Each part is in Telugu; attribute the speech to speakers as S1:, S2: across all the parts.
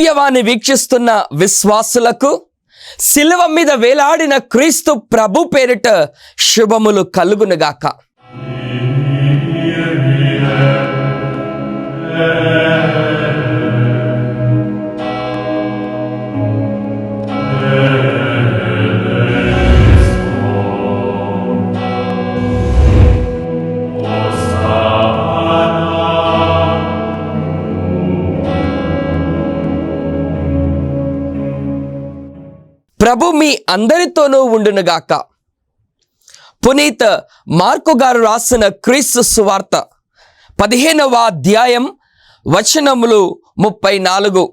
S1: దివ్యవాణి వీక్షిస్తున్న విశ్వాసులకు శిలువ మీద వేలాడిన క్రీస్తు ప్రభు పేరిట శుభములు కలుగునుగాక. ప్రభు మీ అందరితోనూ ఉండునుగాక. పునీత మార్కు గారు రాసిన క్రీస్తు సువార్త 15వ అధ్యాయం వచనములు 34.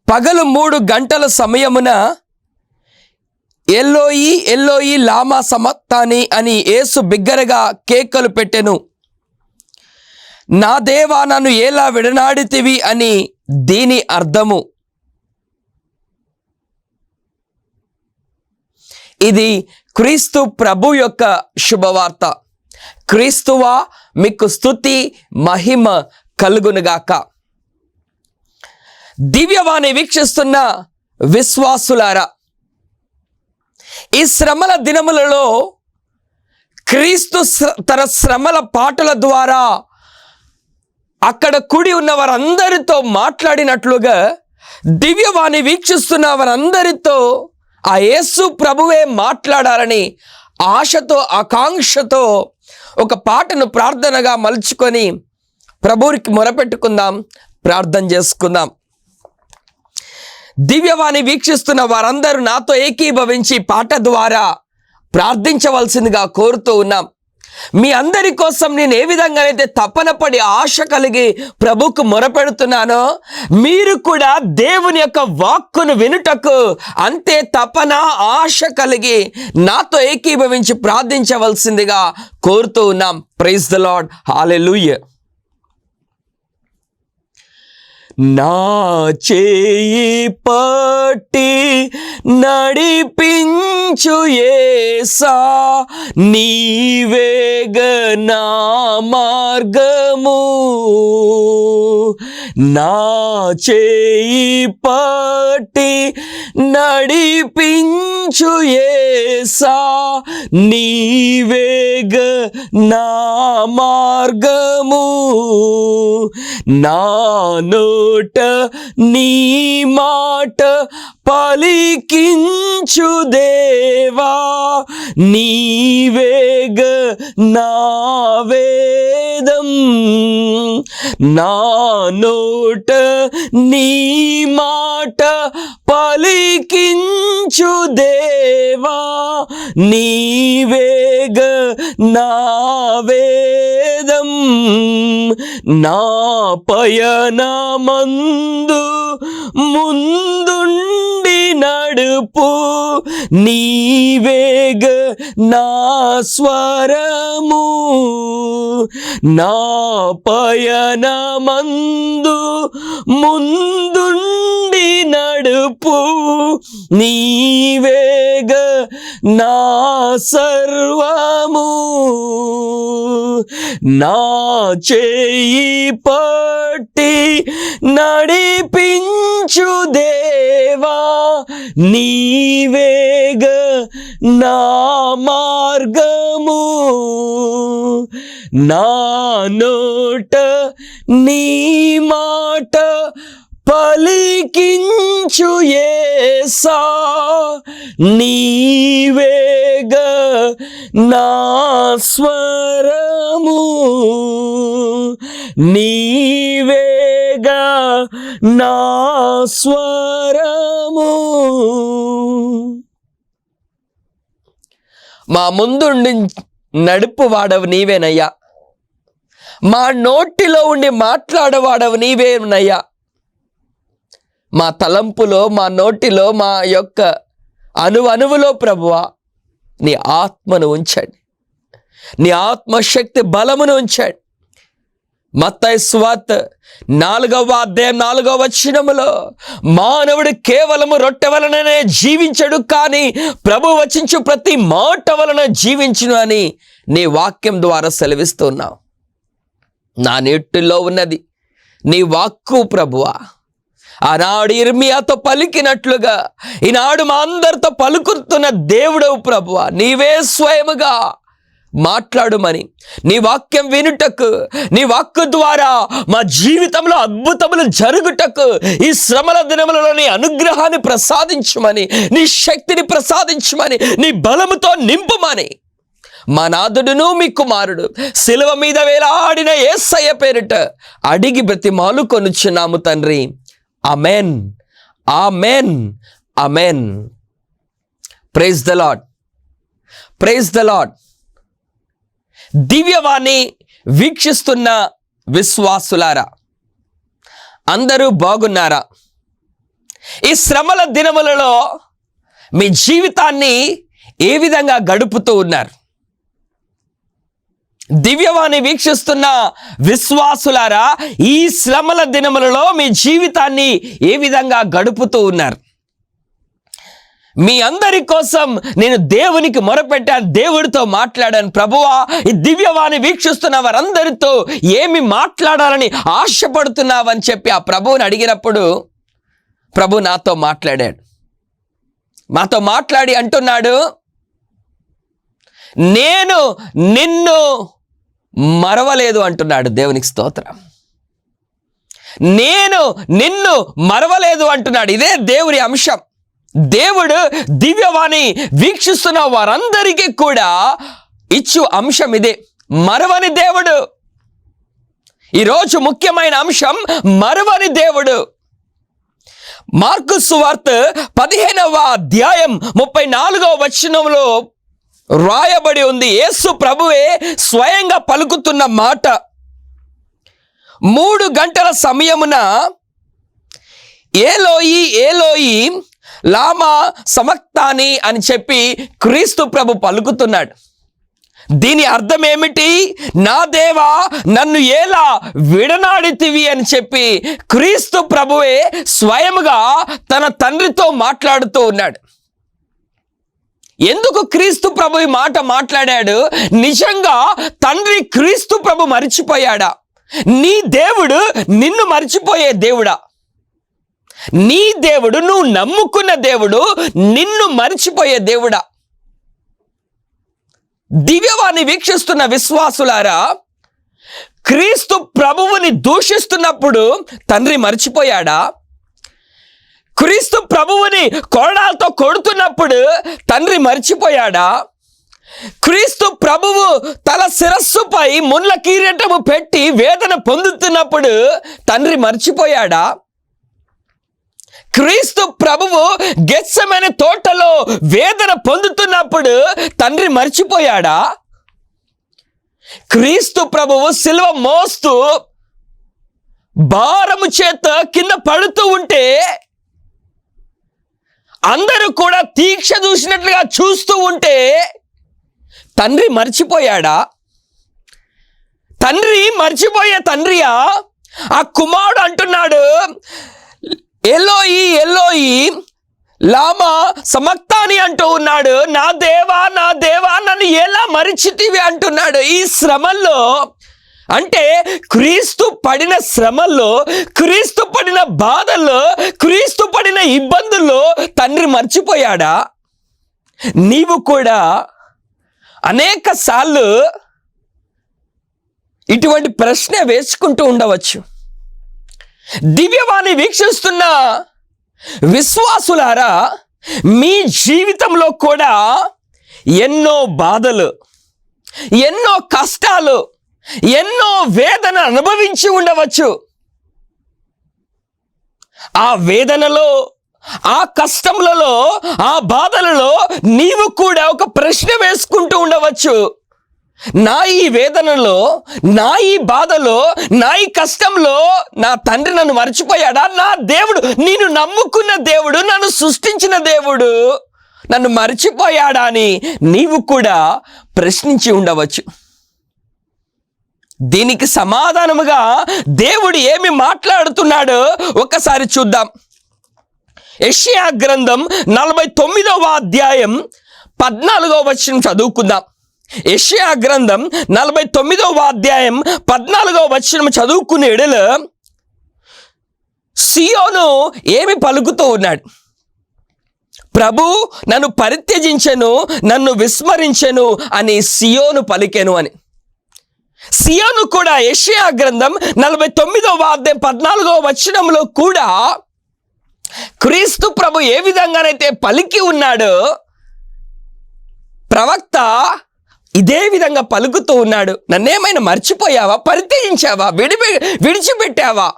S1: పగలు 3 గంటల సమయమున ఎల్లోయి ఎల్లోయి లామా సమత్తాని అని యేసు బిగ్గరగా కేకలు పెట్టెను. నా దేవా నన్ను ఎలా విడనాడితివి అని దీని అర్థము. ఇది క్రీస్తు ప్రభు యొక్క శుభవార్త. క్రీస్తువా మీకు స్తుతి మహిమ కలుగునుగాక. దివ్యవాణి వీక్షిస్తున్న విశ్వాసులారా, ఈ శ్రమల దినములలో క్రీస్తు తన శ్రమల పాటల ద్వారా అక్కడ కూడి ఉన్న వారందరితో మాట్లాడినట్లుగా దివ్యవాణి వీక్షిస్తున్న వారందరితో ఆ యేసు ప్రభువే మాట్లాడాలని ఆశతో ఆకాంక్షతో ఒక పాటను ప్రార్థనగా మలుచుకొని ప్రభువుకి మొరపెట్టుకుందాం, ప్రార్థన చేసుకుందాం. దివ్యవాణి వీక్షిస్తున్న వారందరూ నాతో ఏకీభవించి పాట ద్వారా ప్రార్థించవలసిందిగా కోరుతూ ఉన్నాం. మీ అందరి కోసం నేను ఏ విధంగానైతే తపన పడి ఆశ కలిగి ప్రభుకు మొరపెడుతున్నానో, మీరు కూడా దేవుని యొక్క వాక్కును వినుటకు అంతే తపన ఆశ కలిగి నాతో ఏకీభవించి ప్రార్థించవలసిందిగా కోరుతూ ఉన్నాం. ప్రైజ్ ద లార్డ్, హల్లెలూయా. నా చేయి పట్టి నడిపించు యేసా, నీవేగ నా మార్గము. నా చేయి పట్టి నడిపించు యేసా, నీవేగ నా మార్గము. నా నోట నీ మాట పలికించు దేవా, నీవేగ నా వేదం. నా నోట నీ మాట పలికించు దేవా, నీవేగ నా వేదం. నా పయనమందు ముందుండి నడుపు, నీవేగ నా స్వరము. నా పయనమందు ముందుండి నడుపు, నీవేగ నా సర్వము. నా చేయి పట్టి నడిపించు దేవా, నీవేగ నా మార్గము. నా నోట నీ మాట పలికించు యేసా, నీవేగ నా స్వరము. నీవేగ నా స్వరము. మా ముందుండి నడుపు వాడవు నీవేనయ్యా, మా నోటిలో ఉండి మాట్లాడవాడవు నీవేనయ్యా. మా తలంపులో, మా నోటిలో, మా యొక్క అణువులో ప్రభువా నీ ఆత్మను ఉంచండి, నీ ఆత్మశక్తి బలమును ఉంచండి. మత్తయి సువార్త 4వ అధ్యాయం 4వ వచనములో మానవుడు కేవలము రొట్టె వలననే జీవించడు, కానీ ప్రభు వచించు ప్రతి మాట వలన జీవించును అని నీ వాక్యం ద్వారా సెలవిస్తున్నావు. నా నోటిలో ఉన్నది, నీ వాక్కు ప్రభువా ఆనాడు ఇర్మియాతో పలికినట్లుగా ఈనాడు మా అందరితో పలుకుతున్న దేవుడవు ప్రభువా, నీవే స్వయముగా మాట్లాడుమని, నీ వాక్యం వినుటకు, నీ వాక్కు ద్వారా మా జీవితంలో అద్భుతములు జరుగుటకు ఈ శ్రమల దినములలో నీ అనుగ్రహాన్ని ప్రసాదించుమని, నీ శక్తిని ప్రసాదించుమని, నీ బలముతో నింపుమని మా నాథుడును మీ కుమారుడు శిలువ మీద వేలాడిన యేసయ్య పేరిట అడిగి బ్రతిమాలు కొనుచున్నాము తండ్రి. Amen, amen, amen. Praise the lord, praise the lord. Divyavani వీక్షిస్తున్న విశ్వాసులారా, అందరూ బాగున్నారా? ఈ శ్రమల దినములలో మీ జీవితాన్ని ఏ విధంగా గడుపుతూ ఉన్నారు? దివ్యవాణి వీక్షిస్తున్న విశ్వాసులారా, ఈ శ్రమల దినములలో మీ జీవితాన్ని ఏ విధంగా గడుపుతూ ఉన్నారు? మీ అందరి కోసం నేను దేవునికి మొరపెట్టాను, దేవుడితో మాట్లాడాను. ప్రభువా, ఈ దివ్యవాణి వీక్షిస్తున్న వారందరితో ఏమి మాట్లాడాలని ఆశపడుతున్నావని చెప్పి ఆ ప్రభువుని అడిగినప్పుడు ప్రభు నాతో మాట్లాడాడు. మాతో మాట్లాడి అంటున్నాడు, నేను నిన్ను మరవలేదు అంటున్నాడు. దేవునికి స్తోత్రం. నేను నిన్ను మరవలేదు అంటున్నాడు. ఇదే దేవుని అంశం. దేవుడు దివ్యవాణి వీక్షిస్తున్న వారందరికీ కూడా ఇచ్చు అంశం ఇదే, మరవని దేవుడు. ఈరోజు ముఖ్యమైన అంశం మరవని దేవుడు. మార్కు సువార్త 15వ అధ్యాయం 34వ వచనంలో రాయబడి ఉంది. యేసు ప్రభువే స్వయంగా పలుకుతున్న మాట. 3 గంటల సమయమున ఏలోయి ఏలోయి లామా సమక్తాని అని చెప్పి క్రీస్తు ప్రభు పలుకుతున్నాడు. దీని అర్థం ఏమిటి? నా దేవా, నన్ను ఎలా విడనాడితివి అని చెప్పి క్రీస్తు ప్రభువే స్వయముగా తన తండ్రితో మాట్లాడుతూ ఉన్నాడు. ఎందుకు క్రీస్తు ప్రభు ఈ మాట మాట్లాడాడు? నిజంగా తండ్రి క్రీస్తు ప్రభు మరిచిపోయాడా? నీ దేవుడు నిన్ను మరిచిపోయే దేవుడా? నీ దేవుడు, నువ్వు నమ్ముకున్న దేవుడు నిన్ను మరిచిపోయే దేవుడా? దివ్యవాణి వీక్షిస్తున్న విశ్వాసులారా, క్రీస్తు ప్రభువుని దూషిస్తున్నప్పుడు తండ్రి మరిచిపోయాడా? క్రీస్తు ప్రభువుని కొరడాలతో కొడుతున్నప్పుడు తండ్రి మరిచిపోయాడా? క్రీస్తు ప్రభువు తల శిరస్సుపై ముళ్ళ కిరీటము పెట్టి వేదన పొందుతున్నప్పుడు తండ్రి మరిచిపోయాడా? క్రీస్తు ప్రభువు గెత్సెమనే తోటలో వేదన పొందుతున్నప్పుడు తండ్రి మరిచిపోయాడా? క్రీస్తు ప్రభువు సిలువ మోస్తూ భారము చేత కింద పడుతూ ఉంటే అందరూ కూడా తీక్ష చూసినట్లుగా చూస్తూ ఉంటే తండ్రి మర్చిపోయాడా? తండ్రి మర్చిపోయే తండ్రియా? ఆ కుమారుడు అంటున్నాడు, ఎలోయి ఎలోయి లామా సమక్తాని అంటూ ఉన్నాడు. నా దేవా, నా దేవా, నన్ను ఎలా మరిచితివి అంటున్నాడు. ఈ శ్రమల్లో, అంటే క్రీస్తు పడిన శ్రమల్లో, క్రీస్తు పడిన బాధల్లో, క్రీస్తు పడిన ఇబ్బందుల్లో తండ్రి మర్చిపోయాడా? నీవు కూడా అనేక సార్లు ఇటువంటి ప్రశ్న వేసుకుంటూ ఉండవచ్చు. దివ్యవాణి వీక్షిస్తున్న విశ్వాసులారా, మీ జీవితంలో కూడా ఎన్నో బాధలు, ఎన్నో కష్టాలు, ఎన్నో వేదన అనుభవించి ఉండవచ్చు. ఆ వేదనలో, ఆ కష్టములలో, ఆ బాధలలో నీవు కూడా ఒక ప్రశ్న వేసుకుంటూ ఉండవచ్చు. నా ఈ వేదనలో, నా ఈ బాధలో, నా ఈ కష్టంలో నా తండ్రి నన్ను మర్చిపోయాడా? నా దేవుడు, నేను నమ్ముకున్న దేవుడు, నన్ను సృష్టించిన దేవుడు నన్ను మర్చిపోయాడా అని నీవు కూడా ప్రశ్నించి ఉండవచ్చు. దీనికి సమాధానముగా దేవుడు ఏమి మాట్లాడుతున్నాడో ఒకసారి చూద్దాం. యెషయా గ్రంథం 49వ అధ్యాయం 14వ వచనం చదువుకుందాం. యెషయా గ్రంథం 49వ అధ్యాయం 14వ వచనం చదువుకునే ఎడల సియోను ఏమి పలుకుతూ ఉన్నాడు? ప్రభు నన్ను పరిత్యజించెను, నన్ను విస్మరించెను అని సియోను పలికెను అని. సియోను కూడా యెషయా గ్రంథం 49వ అధ్యాయం 14వ వచనంలో కూడా క్రీస్తు ప్రభు ఏ విధంగానైతే పలికి ఉన్నాడో ప్రవక్త ఇదే విధంగా పలుకుతూ ఉన్నాడు. నన్నేమైనా మర్చిపోయావా, పరిత్యజించావా, విడిచిపెట్టావా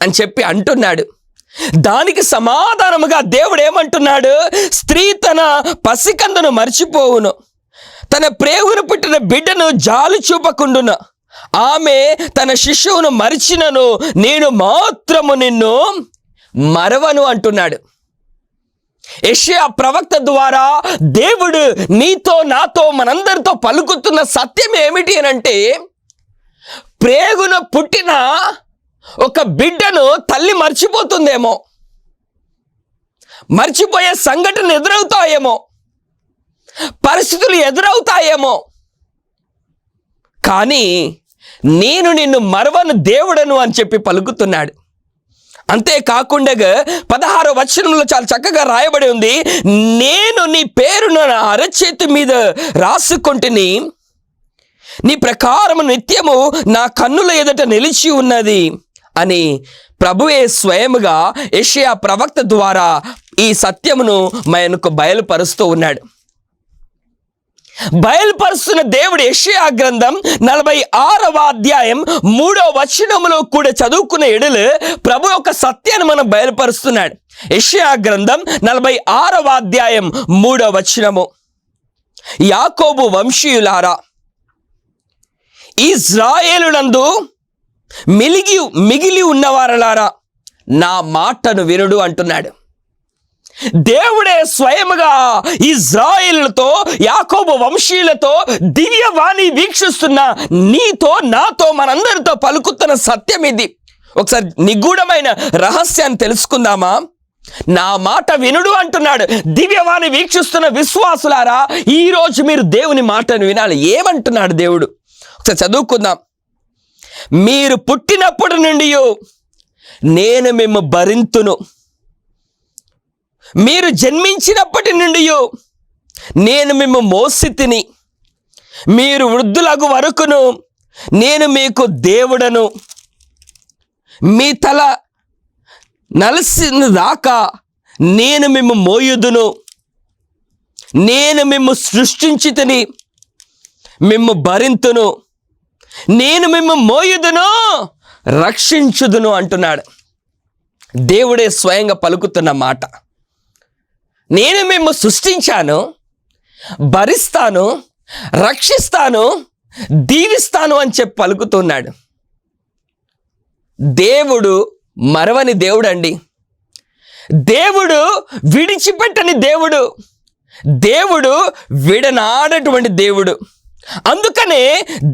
S1: అని చెప్పి అంటున్నాడు. దానికి సమాధానముగా దేవుడు ఏమంటున్నాడు? స్త్రీ తన పసికందును మర్చిపోవును, తన ప్రేగును పుట్టిన బిడ్డను జాలి చూపకుండును, ఆమె తన శిశువును మరిచినను నేను మాత్రము నిన్ను మరవను అంటున్నాడు. యెషయా ప్రవక్త ద్వారా దేవుడు నీతో నాతో మనందరితో పలుకుతున్న సత్యం ఏమిటి అనంటే, ప్రేగును పుట్టిన ఒక బిడ్డను తల్లి మర్చిపోతుందేమో, మర్చిపోయే సంఘటన ఎదురవుతాయేమో, పరిస్థితులు ఎదురవుతాయేమో, కానీ నేను నిన్ను మరవను దేవుడను అని చెప్పి పలుకుతున్నాడు. అంతేకాకుండా 16వ వచనంలో చాలా చక్కగా రాయబడి ఉంది, నేను నీ పేరును నా అరచేతి మీద రాసుకొంటిని, నీ ప్రకారము నిత్యము నా కన్నుల ఎదుట నిలిచి ఉన్నది అని ప్రభువే స్వయముగా యెషయా ప్రవక్త ద్వారా ఈ సత్యమును మనకు బయలుపరుస్తూ ఉన్నాడు. బయలుపరుస్తున్న దేవుడు యెషయా గ్రంథం 46వ అధ్యాయం 3వ వచనములో కూడా చదువుకునే ఎడలు ప్రభు యొక్క సత్యాన్ని మనం బయలుపరుస్తున్నాడు. యెషయా గ్రంథం 46వ అధ్యాయం 3వ వచనము, యాకోబు వంశీయులారా, ఇశ్రాయేలునందు మిగిలి ఉన్నవారలారా, నా మాటను వినుడు అంటున్నాడు. దేవుడే స్వయముగా ఇశ్రాయేలుతో, యాకోబు వంశీయులతో దివ్యవాణి వీక్షిస్తున్న నీతో నాతో మనందరితో పలుకుతున్న సత్యం ఇది. ఒకసారి నిగూఢమైన రహస్యాన్ని తెలుసుకుందామా? నా మాట వినుడు అంటున్నాడు. దివ్యవాణి వీక్షిస్తున్న విశ్వాసులారా, ఈరోజు మీరు దేవుని మాటను వినాలి. ఏమంటున్నాడు దేవుడు? ఒకసారి చదువుకుందాం. మీరు పుట్టినప్పటి నుండి నేను మిమ్ము భరింతును, మీరు జన్మించినప్పటి నుండి నేను మిమ్ము మోసితిని, మీరు వృద్ధులకు వరకును నేను మీకు దేవుడను, మీ తల నలసిన దాకా నేను మిమ్ము మోయుదును, నేను మిమ్ము సృష్టించితిని, మిమ్ము భరింతును, నేను మిమ్ము మోయుదును, రక్షించుదును అంటున్నాడు. దేవుడే స్వయంగా పలుకుతున్న మాట. నేను మిమ్ము సృష్టించాను, భరిస్తాను, రక్షిస్తాను, దీవిస్తాను అని చెప్పి పలుకుతున్నాడు. దేవుడు మరవని దేవుడు అండి. దేవుడు విడిచిపెట్టని దేవుడు, దేవుడు విడనాడటువంటి దేవుడు. అందుకనే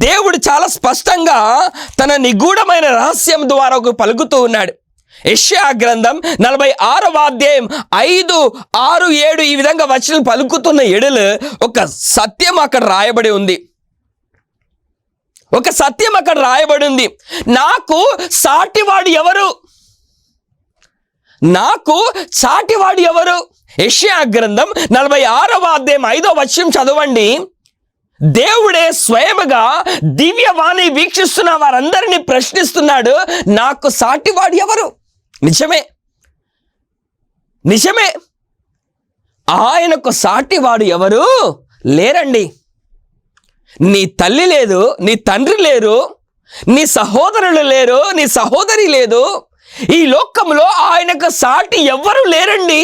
S1: దేవుడు చాలా స్పష్టంగా తన నిగూఢమైన రహస్యం ద్వారా ఒక పలుకుతూ ఉన్నాడు. యెషయా గ్రంథం 46వ అధ్యాయం 5, 6, 7 ఈ విధంగా వచనం పలుకుతున్న ఎడలు ఒక సత్యం అక్కడ రాయబడి ఉంది. ఒక సత్యం అక్కడ రాయబడి ఉంది. నాకు సాటివాడు ఎవరు? నాకు సాటివాడు ఎవరు? యెషయా గ్రంథం 46వ అధ్యాయం 5వ వచనం చదవండి. దేవుడే స్వయముగా దివ్యవాణి వీక్షిస్తున్న వారందరినీ ప్రశ్నిస్తున్నాడు, నాకు సాటివాడు ఎవరు? నిజమే, ఆయనకు సాటివాడు ఎవరు లేరండి. నీ తల్లి లేదు, నీ తండ్రి లేరు, నీ సహోదరులు లేరు, నీ సహోదరి లేదు. ఈ లోకంలో ఆయనకు సాటి ఎవ్వరు లేరండి.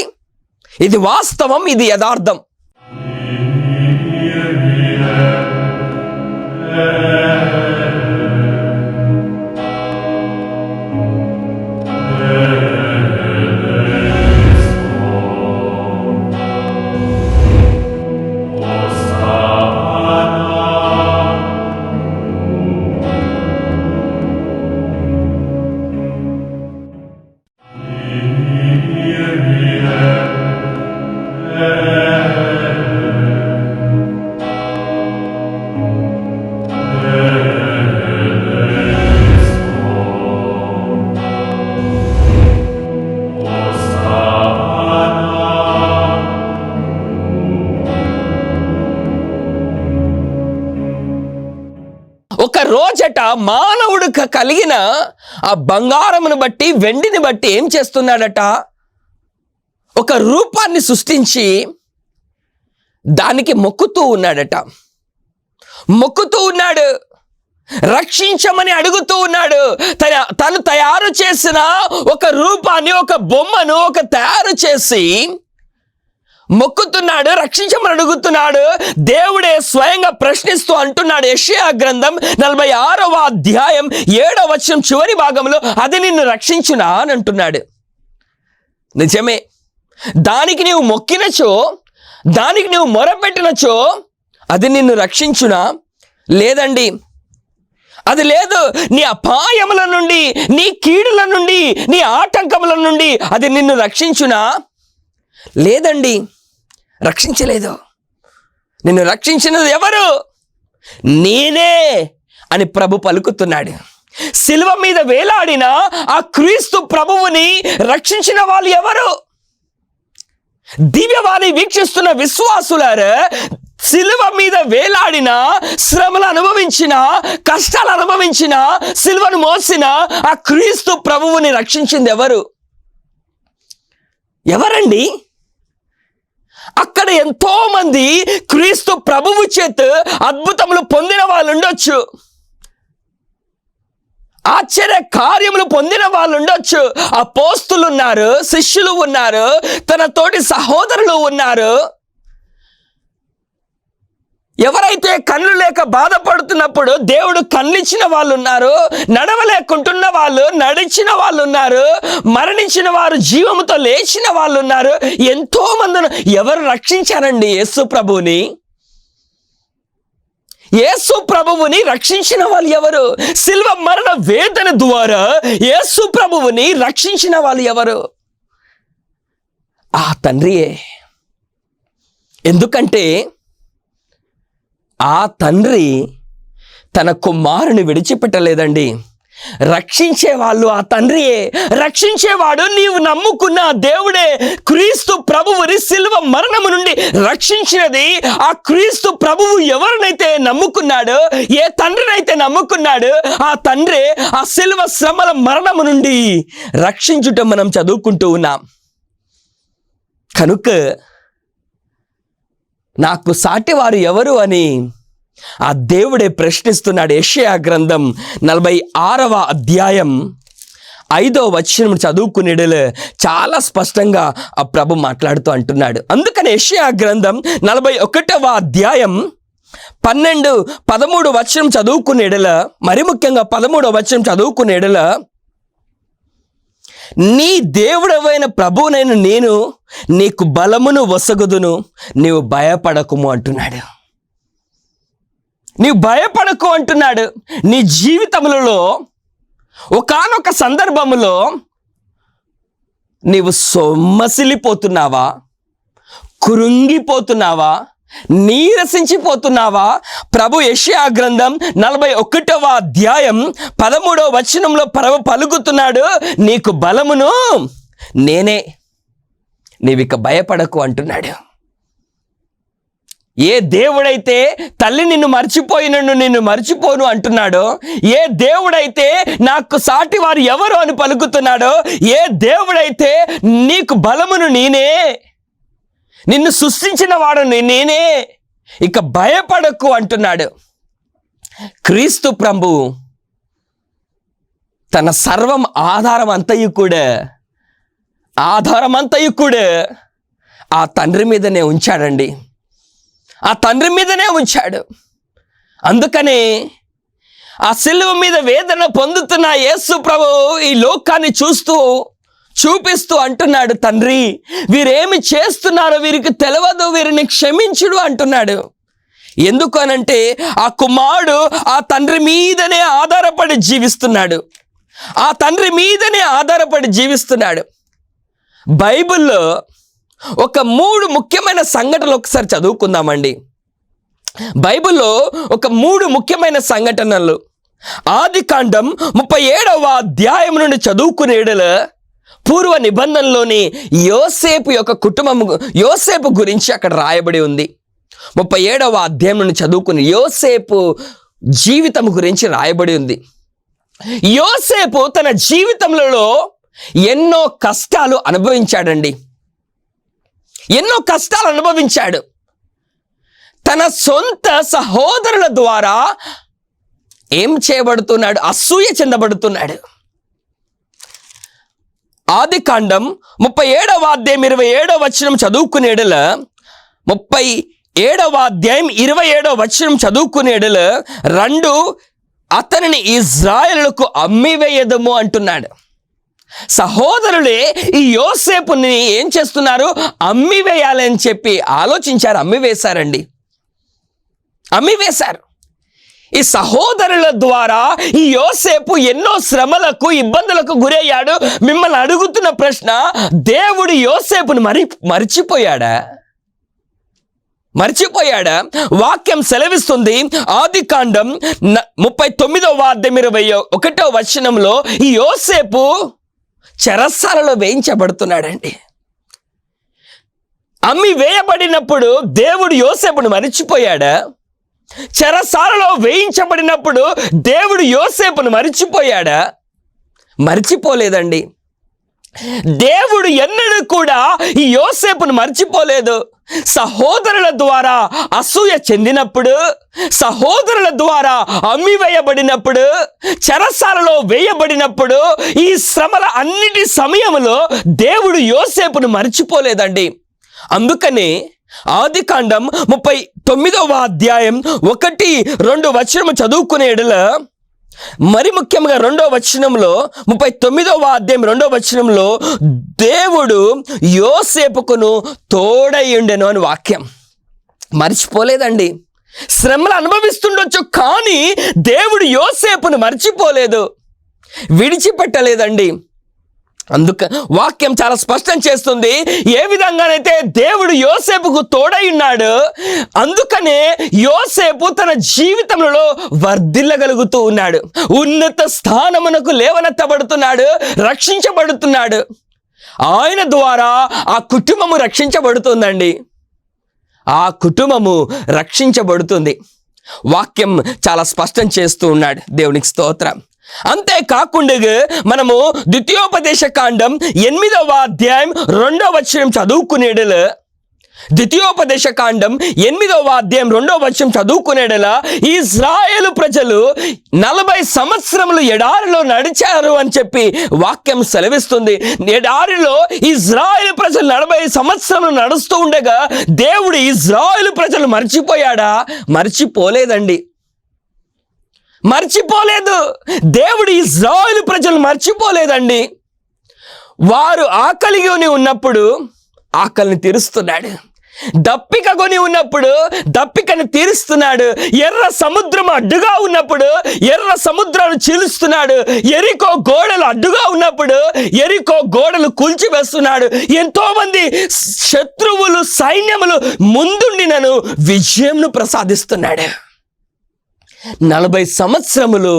S1: ఇది వాస్తవం, ఇది యథార్థం. చేస్తున్నాడట, మానవుడు కలిగిన ఆ బంగారమును బట్టి వెండిని బట్టి ఏం చేస్తున్నాడట, ఒక రూపాన్ని సృష్టించి దానికి మొక్కుతూ ఉన్నాడట. మొక్కుతూ ఉన్నాడు, రక్షించమని అడుగుతూ ఉన్నాడు. తను తయారు చేసిన ఒక రూపాన్ని, ఒక బొమ్మను తయారు చేసి మొక్కుతున్నాడు, రక్షించమని అడుగుతున్నాడు. దేవుడే స్వయంగా ప్రశ్నిస్తూ అంటున్నాడు. యెషయా గ్రంథం 46వ అధ్యాయం 7వ వచనం చివరి భాగంలో, అది నిన్ను రక్షించునా అని అంటున్నాడు. నిజమే, దానికి నీవు మొక్కినచో, దానికి నీవు మొరపెట్టినచో అది నిన్ను రక్షించునా? లేదండి, అది లేదు. నీ అపాయముల నుండి, నీ కీడుల నుండి, నీ ఆటంకముల నుండి అది నిన్ను రక్షించునా? లేదండి, రక్షించలేదు. నిన్ను రక్షించినది ఎవరు? నేనే అని ప్రభు పలుకుతున్నాడు. శిలువ మీద వేలాడిన ఆ క్రీస్తు ప్రభువుని రక్షించిన వాళ్ళు ఎవరు? దివ్యవాణి వీక్షిస్తున్న విశ్వాసులారా, శిలువ మీద వేలాడిన, శ్రమలు అనుభవించిన, కష్టాలు అనుభవించిన, శిలువను మోసిన ఆ క్రీస్తు ప్రభువుని రక్షించింది ఎవరు? ఎవరండి? అక్కడ ఎంతో మంది క్రీస్తు ప్రభువు చేత అద్భుతములు పొందిన వాళ్ళు ఉండొచ్చు, ఆశ్చర్య కార్యములు పొందిన వాళ్ళు ఉండొచ్చు. అపోస్తులు ఉన్నారు, శిష్యులు ఉన్నారు, తన తోటి సహోదరులు ఉన్నారు. ఎవరైతే కళ్ళు లేక బాధపడుతున్నప్పుడు దేవుడు కళ్ళిచ్చిన వాళ్ళు ఉన్నారు, నడవలేకుంటున్న వాళ్ళు నడిచిన వాళ్ళు ఉన్నారు, మరణించిన వారు జీవముతో లేచిన వాళ్ళు ఉన్నారు. ఎంతో మందిని ఎవరు రక్షించారండి? యేసు ప్రభువుని. యేసు ప్రభువుని రక్షించిన వాళ్ళు ఎవరు? శిల్వ మరణ వేదన ద్వారా యేసు ప్రభువుని రక్షించిన వాళ్ళు ఎవరు? ఆ తండ్రియే. ఎందుకంటే ఆ తండ్రి తన కుమారుని విడిచిపెట్టలేదండి. రక్షించే వాళ్ళు ఆ తండ్రియే. రక్షించేవాడు నీవు నమ్ముకున్న దేవుడే. క్రీస్తు ప్రభువుని శిలువ మరణము నుండి రక్షించినది ఆ క్రీస్తు ప్రభువు. ఎవరినైతే నమ్ముకున్నాడో, ఏ తండ్రినైతే నమ్ముకున్నాడో ఆ తండ్రి ఆ శిలువ శ్రమల మరణము నుండి రక్షించుట మనం చదువుకుంటూ ఉన్నాం. కనుక నాకు సాటివారు ఎవరు అని ఆ దేవుడే ప్రశ్నిస్తున్నాడు. యెషయా గ్రంథం 46వ అధ్యాయం 5వ వచనం చదువుకునేడు చాలా స్పష్టంగా ఆ ప్రభు మాట్లాడుతూ అంటున్నాడు. అందుకని యెషయా గ్రంథం 41వ అధ్యాయం 12, 13 వచనం చదువుకునేడుల, మరి ముఖ్యంగా 13వ వచనం చదువుకునేడుల, నీ దేవుడవైన ప్రభువునైన నేను నీకు బలమును వసగుదును, నీవు భయపడకుము అంటున్నాడు. నీవు భయపడకు అంటున్నాడు. నీ జీవితములలో ఒకానొక సందర్భములో నీవు సొమ్మసిల్లిపోతున్నావా, కృంగిపోతున్నావా, నీరసించిపోతున్నావా? ప్రభు యెషయా గ్రంథం 41వ అధ్యాయం 13వ వచనంలో ప్రభు పలుకుతున్నాడు, నీకు బలమును నేనే, నీవిక భయపడకు అంటున్నాడు. ఏ దేవుడైతే తల్లి నిన్ను మర్చిపోయినను నిన్ను మర్చిపోను అంటున్నాడో, ఏ దేవుడైతే నాకు సాటి వారు ఎవరు అని పలుకుతున్నాడో, ఏ దేవుడైతే నీకు బలమును నేనే, నిన్ను సృష్టించిన వాడు నేనే, ఇక భయపడకు అంటున్నాడు. క్రీస్తు ప్రభు తన సర్వం ఆధారం అంతయు కూడా ఆ తండ్రి మీదనే ఉంచాడండి. ఆ తండ్రి మీదనే ఉంచాడు. అందుకనే ఆ సిలువ మీద వేదన పొందుతున్న యేసు ప్రభు ఈ లోకాన్ని చూపిస్తూ అంటున్నాడు, తండ్రి వీరేమి చేస్తున్నారో వీరికి తెలియదు, వీరిని క్షమించుడు అంటున్నాడు. ఎందుకు అనంటే ఆ కుమారుడు ఆ తండ్రి మీదనే ఆధారపడి జీవిస్తున్నాడు. ఆ తండ్రి మీదనే ఆధారపడి జీవిస్తున్నాడు. బైబిల్లో ఒక 3 ముఖ్యమైన సంఘటనలు ఒకసారి చదువుకుందామండి. బైబిల్లో ఒక 3 ముఖ్యమైన సంఘటనలు. ఆదికాండం 37వ అధ్యాయం నుండి చదువుకునేడల పూర్వ నిబంధనలోని యోసేపు యొక్క కుటుంబం, యోసేపు గురించి అక్కడ రాయబడి ఉంది. 37వ అధ్యాయం నుండి చదువుకుని యోసేపు జీవితం గురించి రాయబడి ఉంది. యోసేపు తన జీవితంలో ఎన్నో కష్టాలు అనుభవించాడండి. ఎన్నో కష్టాలు అనుభవించాడు. తన సొంత సహోదరుల ద్వారా ఏం చేయబడుతున్నాడు? అసూయ చెందబడుతున్నాడు. ఆదికాండం 37వ అధ్యాయం 27వ వచనం చదువుకునేడల 37వ అధ్యాయం 27వ వచనం చదువుకునేడల 2 అతనిని ఇజ్రాయేలుకు అమ్మివేయదము అంటున్నాడు. సహోదరులే ఈ యోసేపుని ఏం చేస్తున్నారు? అమ్మివేయాలని చెప్పి ఆలోచించారు, అమ్మివేశారండి, అమ్మివేశారు. ఈ సహోదరుల ద్వారా ఈ యోసేపు ఎన్నో శ్రమలకు, ఇబ్బందులకు గురయ్యాడు. మిమ్మల్ని అడుగుతున్న ప్రశ్న, దేవుడు యోసేపుని మర్చిపోయాడా? వాక్యం సెలవిస్తుంది. ఆదికాండం 39వ అధ్యాయం 21వ వచనంలో ఈ యోసేపు చెరసాలలో వేయించబడుతున్నాడండి. అమ్మి వేయబడినప్పుడు దేవుడు యోసేపును మరిచిపోయాడా? చెరసాలలో వేయించబడినప్పుడు దేవుడు యోసేపును మరిచిపోయాడా? మరిచిపోలేదండి. దేవుడు ఎన్నడూ కూడా ఈ యోసేపును మర్చిపోలేదు. సహోదరుల ద్వారా అసూయ చెందినప్పుడు, సహోదరుల ద్వారా అమ్మివేయబడినప్పుడు, చెరసాలలో వేయబడినప్పుడు, ఈ శ్రమల అన్నిటి సమయంలో దేవుడు యోసేపును మర్చిపోలేదండి. అందుకని ఆదికాండం 39వ అధ్యాయం 1-2 వచనము చదువుకునే ఎడల, మరి ముఖ్యంగా 2వ వచనంలో 39వ అధ్యాయం 2వ వచనంలో దేవుడు యోసేపుకును తోడయ్యుండెను అని వాక్యం. మర్చిపోలేదండి. శ్రమలు అనుభవిస్తుండొచ్చు, కానీ దేవుడు యోసేపును మర్చిపోలేదు, విడిచిపెట్టలేదండి. వాక్యం చాలా స్పష్టం చేస్తుంది ఏ విధంగానైతే దేవుడు యోసేపుకు తోడై ఉన్నాడు, అందుకనే యోసేపు తన జీవితంలో వర్ధిల్లగలుగుతూ ఉన్నాడు. ఉన్నత స్థానమునకు లేవనెత్తబడుతున్నాడు, రక్షించబడుతున్నాడు. ఆయన ద్వారా ఆ కుటుంబము రక్షించబడుతుందండి. ఆ కుటుంబము రక్షించబడుతుంది. వాక్యం చాలా స్పష్టం చేస్తూ ఉన్నాడు. దేవునికి స్తోత్రం. అంతేకాకుండా మనము ద్వితీయోపదేశ కాండం 8వ అధ్యాయం 2వ వచనం చదువుకునేడల, ద్వితీయోపదేశ కాండం 8వ అధ్యాయం 2వ వచనం చదువుకునేడల, ఇజ్రాయేలు ప్రజలు 40 సంవత్సరములు ఎడారిలో నడిచారు అని చెప్పి వాక్యం సెలవిస్తుంది. ఎడారిలో ఇజ్రాయేలు ప్రజలు 40 సంవత్సరములు నడుస్తూ ఉండగా దేవుడు ఇజ్రాయేలు ప్రజలు మర్చిపోయాడా? మర్చిపోలేదండి. మర్చిపోలేదు. దేవుడు ఇజ్రాయేలు ప్రజలు మర్చిపోలేదండి. వారు ఆకలిగొని ఉన్నప్పుడు ఆకలిని తీరుస్తున్నాడు, దప్పిక కొని ఉన్నప్పుడు దప్పికను తీరుస్తున్నాడు. ఎర్ర సముద్రం అడ్డుగా ఉన్నప్పుడు ఎర్ర సముద్రాన్ని చీలుస్తున్నాడు. ఎరికో గోడలు అడ్డుగా ఉన్నప్పుడు ఎరికో గోడలు కూల్చివేస్తున్నాడు. ఎంతో మంది శత్రువులు, సైన్యములు ముందుండి నన్ను విజయంను ప్రసాదిస్తున్నాడు. 40 సంవత్సరములు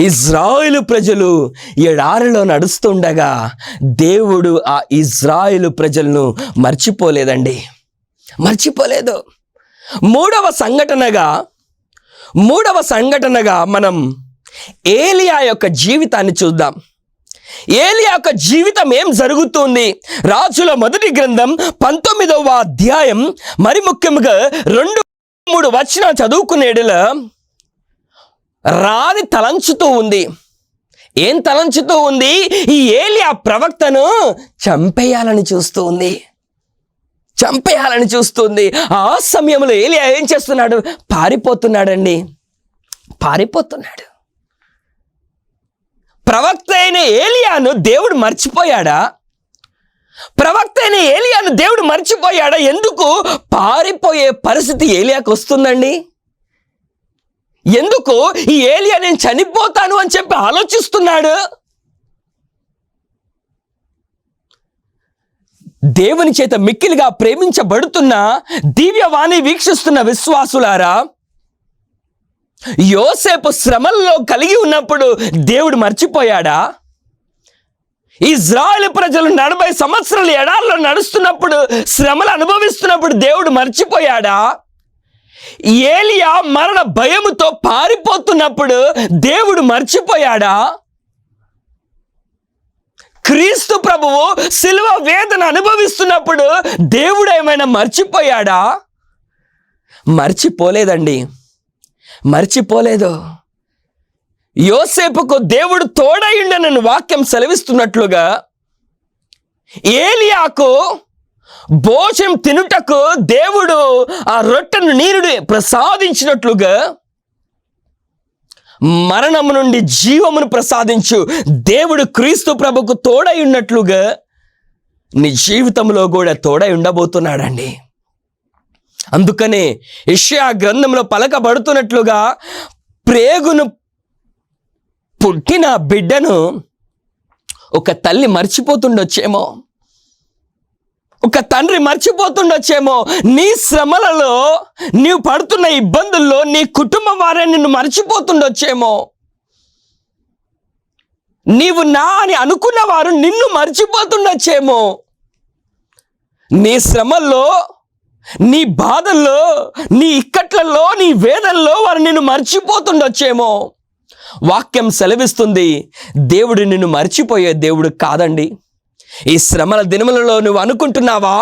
S1: ఇజ్రాయేలు ప్రజలు ఎడారిలో నడుస్తుండగా దేవుడు ఆ ఇజ్రాయేలు ప్రజలను మర్చిపోలేదండి, మర్చిపోలేదు. మూడవ సంఘటనగా మనం ఏలియా యొక్క జీవితాన్ని చూద్దాం. ఏలియా యొక్క జీవితం ఏం జరుగుతుంది? రాజుల మొదటి గ్రంథం 19వ అధ్యాయం మరి ముఖ్యంగా 2-3 వచనాలు చదువుకునేడుల రాణి తలంచుతూ ఉంది. ఏం తలంచుతూ ఉంది? ఈ ఏలియా ప్రవక్తను చంపేయాలని చూస్తుంది. ఆ సమయంలో ఏలియా ఏం చేస్తున్నాడు? పారిపోతున్నాడండి, పారిపోతున్నాడు. ప్రవక్త అయిన ఏలియాను దేవుడు మర్చిపోయాడా? దేవుడు మర్చిపోయాడా? ఎందుకు పారిపోయే పరిస్థితి ఏలియాకు వస్తుందండి? ఎందుకు ఈ ఏలియా నేను చనిపోతాను అని చెప్పి ఆలోచిస్తున్నాడు? దేవుని చేత మిక్కిలిగా ప్రేమించబడుతున్న దివ్యవాణి వీక్షిస్తున్న విశ్వాసులారా, యోసేపు శ్రమల్లో కలిగి ఉన్నప్పుడు దేవుడు మర్చిపోయాడా? ఇజ్రాయేలు ప్రజలు 40 సంవత్సరాలు ఎడారిలో నడుస్తున్నప్పుడు, శ్రమలు అనుభవిస్తున్నప్పుడు దేవుడు మర్చిపోయాడా? ఏలియా మరణ భయముతో పారిపోతున్నప్పుడు దేవుడు మర్చిపోయాడా? క్రీస్తు ప్రభువు సిలువ వేదన అనుభవిస్తున్నప్పుడు దేవుడు ఏమైనా మర్చిపోయాడా? మర్చిపోలేదండి, మర్చిపోలేదు. యోసేపుకు దేవుడు తోడయుండనని వాక్యం సెలవిస్తున్నట్లుగా ఏలియాకు భోజనం తినుటకు దేవుడు ఆ రొట్టెను నీరుని ప్రసాదించినట్లుగా మరణము నుండి జీవమును ప్రసాదించు దేవుడు క్రీస్తు ప్రభుకు తోడై ఉన్నట్లుగా నీ జీవితంలో కూడా తోడై ఉండబోతున్నాడండి. అందుకనే యెషయా గ్రంథంలో పలకబడుతున్నట్లుగా ప్రేగును పుట్టిన బిడ్డను ఒక తల్లి మర్చిపోతుండొచ్చేమో, ఒక తండ్రి మర్చిపోతుండొచ్చేమో. నీ శ్రమలలో, నీవు పడుతున్న ఇబ్బందుల్లో నీ కుటుంబం వారే నిన్ను మర్చిపోతుండొచ్చేమో. నీవు నా అని అనుకున్న వారు నిన్ను మర్చిపోతుండొచ్చేమో. నీ శ్రమల్లో, నీ బాధల్లో, నీ ఇక్కట్లలో, నీ వేదనలో వారు నిన్ను మర్చిపోతుండొచ్చేమో. వాక్యం సెలవిస్తుంది, దేవుడు నిన్ను మర్చిపోయే దేవుడు కాదండి. ఈ శ్రమల దినములలో నువ్వు అనుకుంటున్నావా,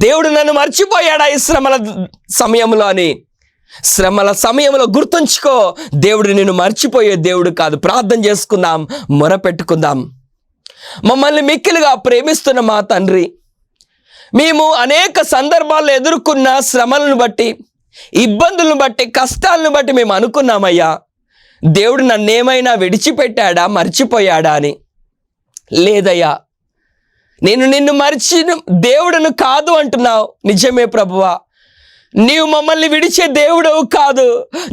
S1: దేవుడు నన్ను మర్చిపోయాడా ఈ శ్రమల సమయంలో అని? శ్రమల సమయంలో గుర్తుంచుకో, దేవుడు నిన్ను మర్చిపోయే దేవుడు కాదు. ప్రార్థన చేసుకుందాం, మొరపెట్టుకుందాం. మమ్మల్ని మిక్కిలుగా ప్రేమిస్తున్న మా తండ్రి, మేము అనేక సందర్భాల్లో ఎదుర్కొన్న శ్రమలను బట్టి, ఇబ్బందులను బట్టి, కష్టాలను బట్టి మేము అనుకున్నామయ్యా, దేవుడు నన్నేమైనా విడిచిపెట్టాడా, మర్చిపోయాడా అని. లేదయ్యా, నేను నిన్ను మర్చిన దేవుడును కాదు అంటున్నావు. నిజమే ప్రభువా, నీవు మమ్మల్ని విడిచే దేవుడవు కాదు,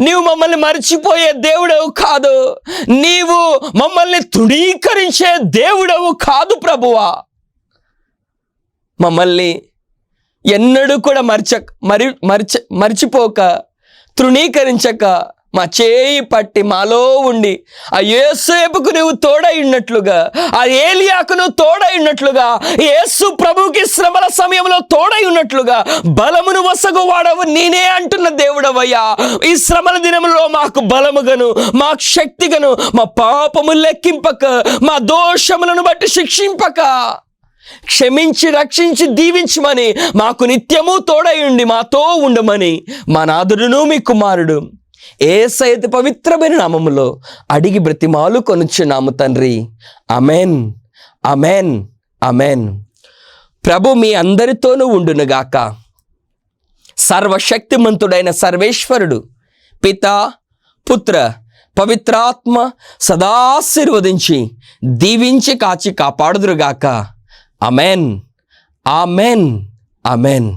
S1: నీవు మమ్మల్ని మర్చిపోయే దేవుడవు కాదు, నీవు మమ్మల్ని తృణీకరించే దేవుడవు కాదు ప్రభువా. మమ్మల్ని ఎన్నడూ కూడా మర్చిపోక, తృణీకరించక, మా చేయి పట్టి మాలో ఉండి ఆ యోసేపుకు నువ్వు తోడై ఉన్నట్లుగా, ఆ ఏలియాకు నువ్వు తోడై ఉన్నట్లుగా, యేసు ప్రభువుకి శ్రమల సమయంలో తోడై ఉన్నట్లుగా బలమును వసగు వాడవు నేనే అంటున్న దేవుడవయ్యా. ఈ శ్రమల దినములో మాకు బలముగను, మాకు శక్తిగను, మా పాపము లెక్కింపక, మా దోషములను బట్టి శిక్షింపక, క్షమించి రక్షించి దీవించమని, మాకు నిత్యము తోడై ఉండి మాతో ఉండమని మా నాథుడును మీ కుమారుడు యేసయ్య పవిత్రమైన నామములో అడిగి బ్రతిమాలు కొనుచున్నాము తండ్రి. Amen, amen, amen. ప్రభు మీ అందరితోనూ ఉండునుగాక. సర్వశక్తిమంతుడైన సర్వేశ్వరుడు పితా, పుత్ర, పవిత్రాత్మ సదాశీర్వదించి దీవించి కాచి కాపాడుదురుగాక. Amen, amen, amen.